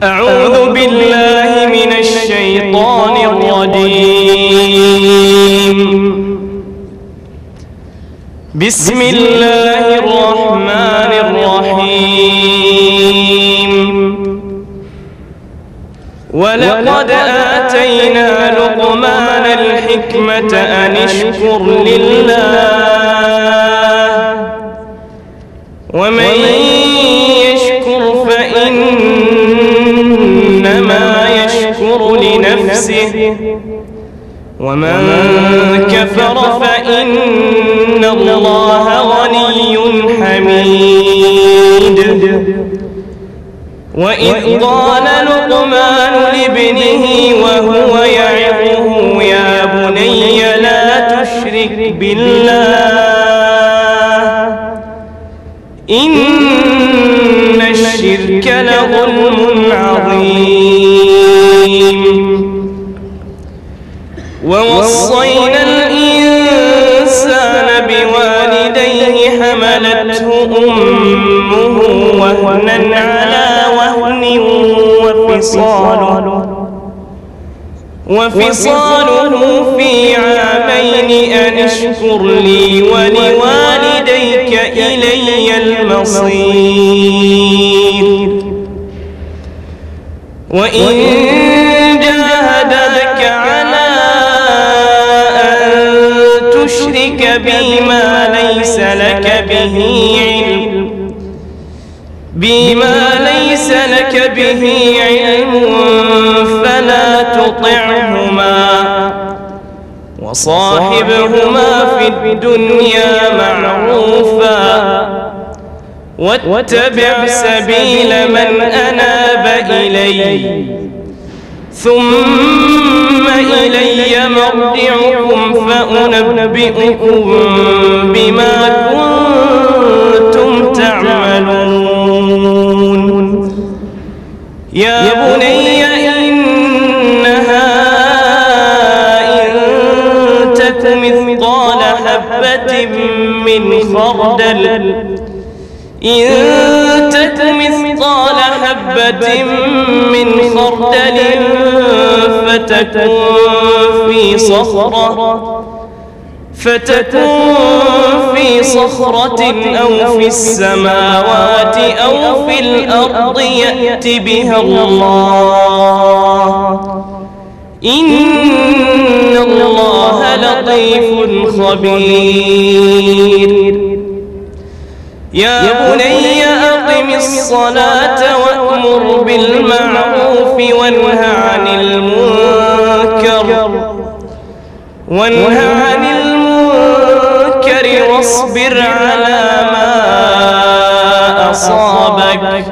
أعوذ بالله من الشيطان الرجيم. بسم الله الرحمن الرحيم. ولقد آتينا لقمان الحكمة أن اشكر لله ومن يشكر فإنما يشكر لنفسه ومن كفر فإن الله غني حميد. وإذ قال لقمان لابنه وهو يعظه يا بني لا تشرك بالله إن الشرك لظلم عظيم. ووصينا الإنسان بوالديه حملته أمه وهنا على وهن وفصاله في عامين أن اشكر لي ولوالديك إلي المصير. وإن جاهداك على أن تشرك بي ما ليس لك به علم فلا تطعهما وصاحبهما في الدنيا معروفا واتبع سبيل من أناب إلي ثم إلي مرجعكم فأنبئكم بما كنتم تعملون. يا بني إنها إن تك مثقال حبة من خردل فتكون في صخرة أو في السماوات أو في الأرض يأت بها الله إن الله لطيف خبير. يا بني أقم الصلاة وأمر بالمعروف وانه عن المنكر واصبر على ما أصابك